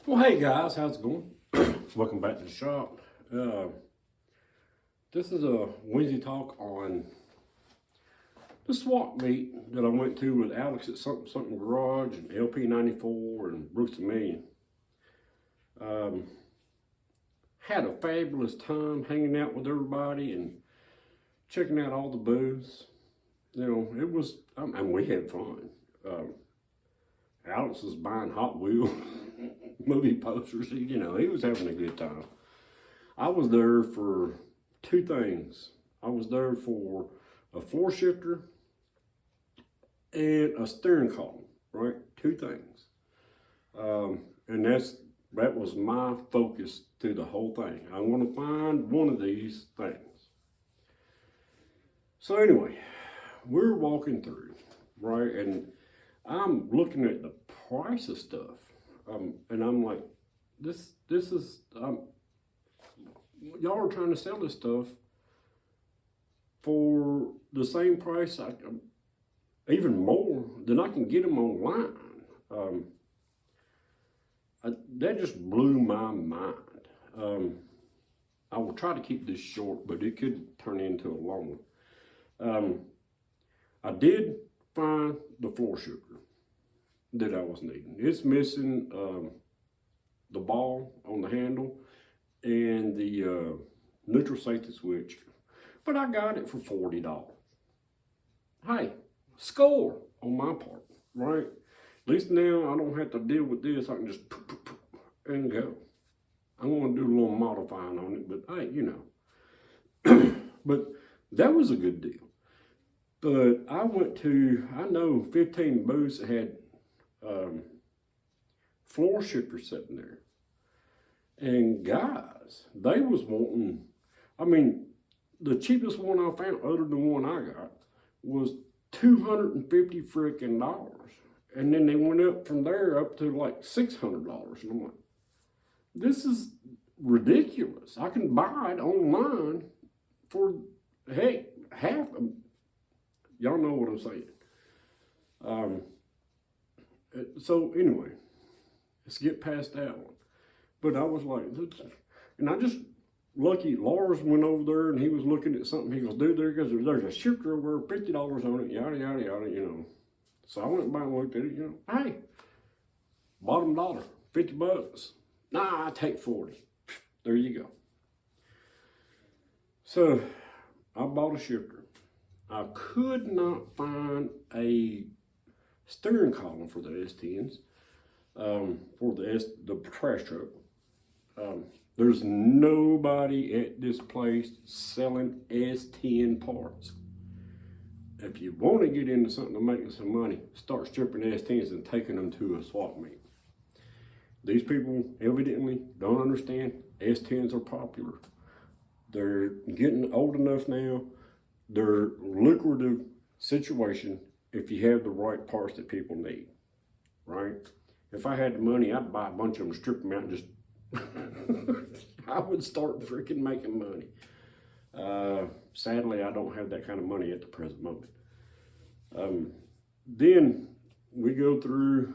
Well, hey guys, how's it going? Welcome back to the shop. This is a Wednesday talk on the swap meet that I went to with Alex at Something Garage and LP94 and Brooks and Million. Had a fabulous time hanging out with everybody and checking out all the booths. You know, it was, and we had fun. Alex was buying Hot Wheels movie posters. You know, he was having a good time. I was there for two things. I was there for a floor shifter and a steering column, right? Two things. And that was my focus through the whole thing. I want to find one of these things. So anyway, we're walking through, right? And I'm looking at the price of stuff. And I'm like, this is, y'all are trying to sell this stuff for the same price, even more than I can get them online. That just blew my mind. I will try to keep this short, but it could turn into a long one. I did find the floor shifter that I was needing. It's missing the ball on the handle and the neutral safety switch, but I got it for $40. Hey, score on my part, right? At least now I don't have to deal with this. I can just and go. I'm going to do a little modifying on it, but hey, you know. But that was a good deal. But I went to, I know 15 booths that had floor shifters sitting there. And guys, they was wanting, I mean, the cheapest one I found other than one I got was $250 freaking dollars. And then they went up from there up to like $600. And I'm like, this is ridiculous. I can buy it online for, heck, half of, y'all know what I'm saying. So anyway, let's get past that one. But I was like, and I just, lucky Lars went over there and he was looking at something. He goes, dude, there's a shifter over there, $50 on it, yada, yada, yada, you know. So I went by and looked at it, you know, hey, bottom dollar, $50. Nah, I take 40. There you go. So I bought a shifter. I could not find a steering column for the S10s, for the trash truck. There's nobody at this place selling S10 parts. If you want to get into something to make some money, start stripping S10s and taking them to a swap meet. These people evidently don't understand S10s are popular. They're getting old enough now. They're lucrative situation if you have the right parts that people need, right? If I had the money, I'd buy a bunch of them, strip them out, and just I would start freaking making money. Sadly, I don't have that kind of money at the present moment. Then we go through,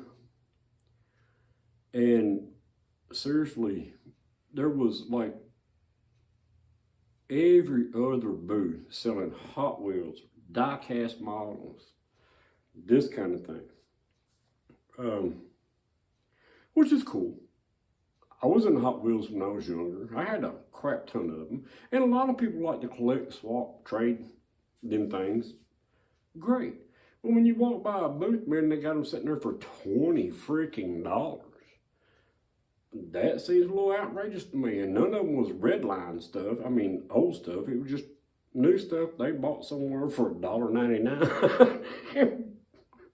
and seriously, there was like every other booth selling Hot Wheels, die-cast models, this kind of thing, which is cool. I was in Hot Wheels when I was younger. I had a crap ton of them. And a lot of people like to collect, swap, trade them things. Great. But when you walk by a booth, man, they got them sitting there for $20 freaking dollars. That seems a little outrageous to me. And none of them was redline stuff. I mean, old stuff. It was just new stuff they bought somewhere for $1.99. And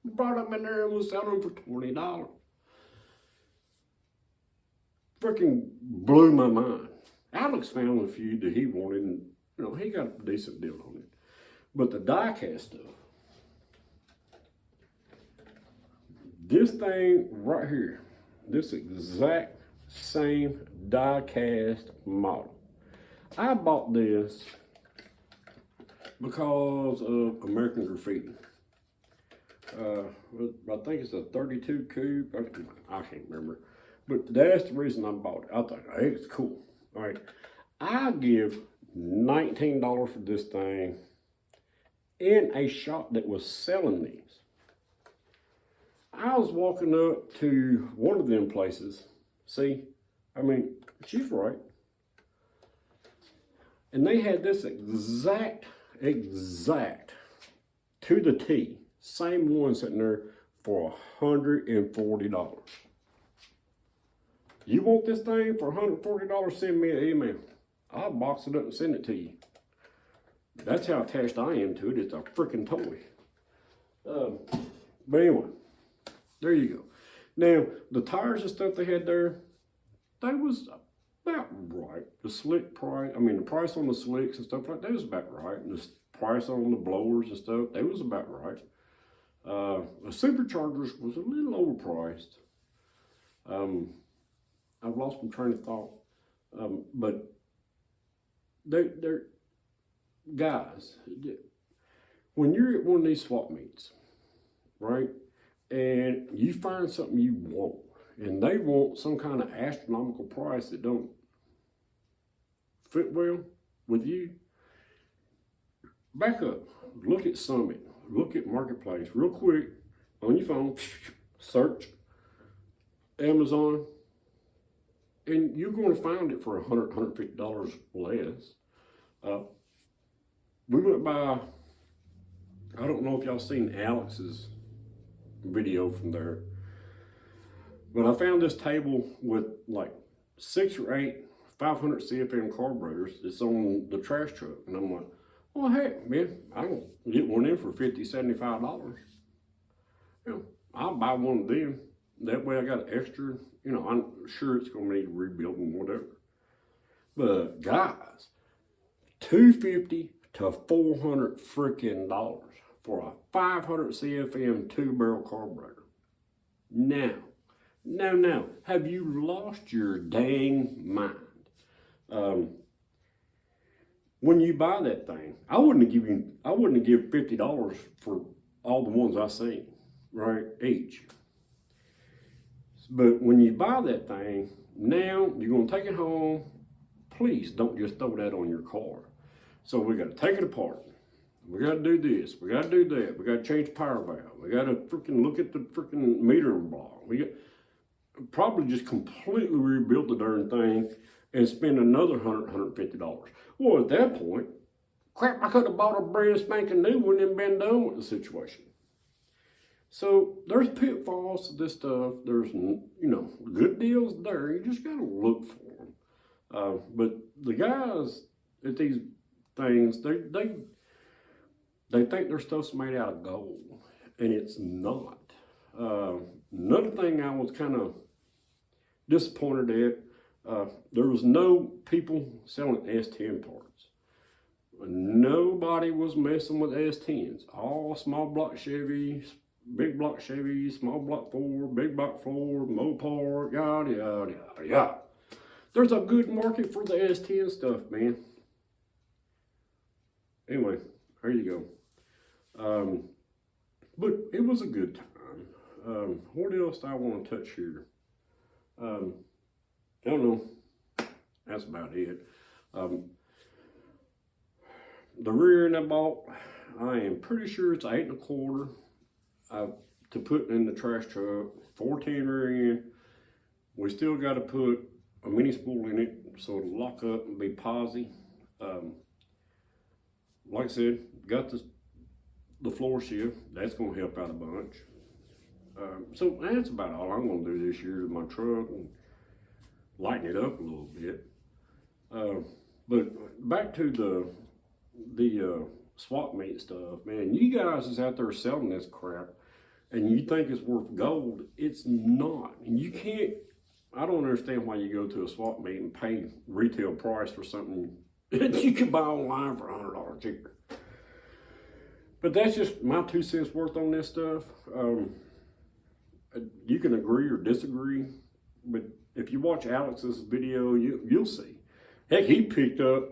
brought them in there and was selling them for $20. Freaking blew my mind. Alex found a few that he wanted, and you know, he got a decent deal on it. But the die-cast stuff, this thing right here, this exact same die-cast model, I bought this because of American Graffiti. I think it's a 32 coupe. I can't remember. But that's the reason I bought it. I thought, hey, it's cool. All right. I give $19 for this thing in a shop that was selling these. I was walking up to one of them places. See, I mean, she's right. And they had this exact, to the T, same one sitting there for $140. You want this thing for $140? Send me an email. I'll box it up and send it to you. That's how attached I am to it. It's a freaking toy. But anyway, there you go. Now, the tires and stuff they had there, they was about right. The slick price, the price on the slicks and stuff like that was about right. And the price on the blowers and stuff, they was about right. The superchargers was a little overpriced. I've lost my train of thought. But they're guys, when you're at one of these swap meets, right, and you find something you want, and they want some kind of astronomical price that don't fit well with you, back up, look at Summit, look at Marketplace real quick on your phone, search Amazon, and you're going to find it for $100, $150 less. We went by, I don't know if y'all seen Alex's video from there, but I found this table with like 6 or 8 500 CFM carburetors. It's on the trash truck. And I'm like, well, heck, man, I can get one in for $50, $75. I'll buy one of them. That way I got an extra, I'm sure it's going to need rebuilding, whatever. But guys, $250 to $400 freaking dollars for a 500 CFM 2-barrel carburetor. Now, have you lost your dang mind? When you buy that thing, I wouldn't give $50 for all the ones I seen, right, each. But when you buy that thing, now you're gonna take it home. Please don't just throw that on your car. So we got to take it apart. We got to do this. We got to do that. We got to change the power valve. We got to freaking look at the freaking metering block. We got probably just completely rebuild the darn thing and spend another $100, $150. Well, at that point, crap, I could have bought a brand spanking new one and been done with the situation. So there's pitfalls to this stuff. There's, good deals there. You just got to look for them. But the guys at these things, they think their stuff's made out of gold, and it's not. Another thing I was kind of disappointed at, there was no people selling S10 parts. Nobody was messing with S10s. All small block Chevys, big block Chevys, small block 4, big block 4, Mopar, yada, yada, yada, yada. There's a good market for the S10 stuff, man. Anyway, there you go. But it was a good time. What else do I want to touch here? I don't know. That's about it. The rear end I bought, I am pretty sure it's 8 1/4 to put in the trash truck. 410 rear end. We still got to put a mini spool in it so it'll lock up and be posi. Like I said, got the floor shift. That's going to help out a bunch. So that's about all I'm going to do this year with my truck and lighten it up a little bit. But back to the swap meet stuff, man. You guys is out there selling this crap, and you think it's worth gold. It's not. And you can't. I don't understand why you go to a swap meet and pay retail price for something that you can buy online for $100 cheaper. But that's just my 2 cents worth on this stuff. You can agree or disagree, but if you watch Alex's video, you'll see. Heck, he picked up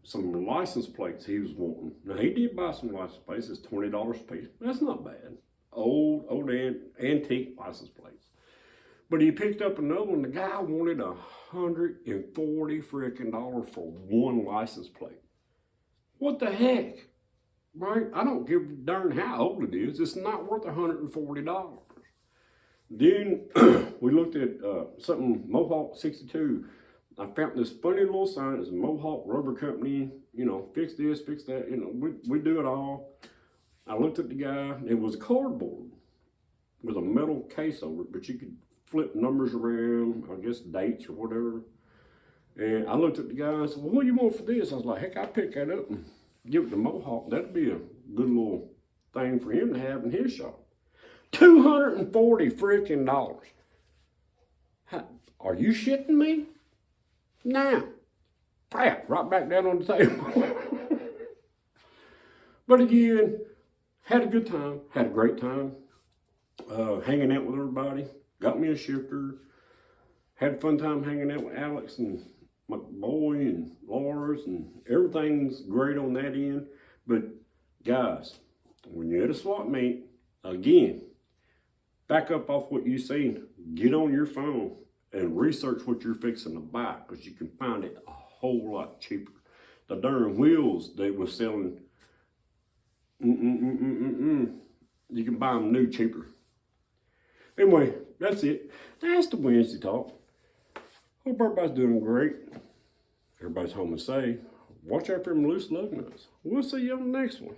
some license plates he was wanting. Now, he did buy some license plates. It's $20 a piece. That's not bad. Old antique license plates. But he picked up another one. The guy wanted $140 freaking for one license plate. What the heck? Right? I don't give a darn how old it is. It's not worth $140. Then we looked at something Mohawk 62. I found this funny little sign. It's a Mohawk Rubber Company. You know, fix this, fix that. You know, we do it all. I looked at the guy. It was cardboard with a metal case over it, but you could flip numbers around, I guess dates or whatever. And I looked at the guy and said, well, what do you want for this? I was like, heck, I'll pick that up and give it to Mohawk. That'd be a good little thing for him to have in his shop. $240 freaking dollars. Are you shitting me? Now, right back down on the table. But again, had a good time, had a great time, hanging out with everybody. Got me a shifter. Had a fun time hanging out with Alex and my boy and Lars, and everything's great on that end. But guys, when you're at a swap meet, again, back up off what you seen. Get on your phone and research what you're fixing to buy, because you can find it a whole lot cheaper. The darn wheels they were selling, you can buy them new cheaper. Anyway, that's it. That's the Wednesday talk. Hope everybody's doing great. Everybody's home and safe. Watch out for them loose lug nuts. We'll see you on the next one.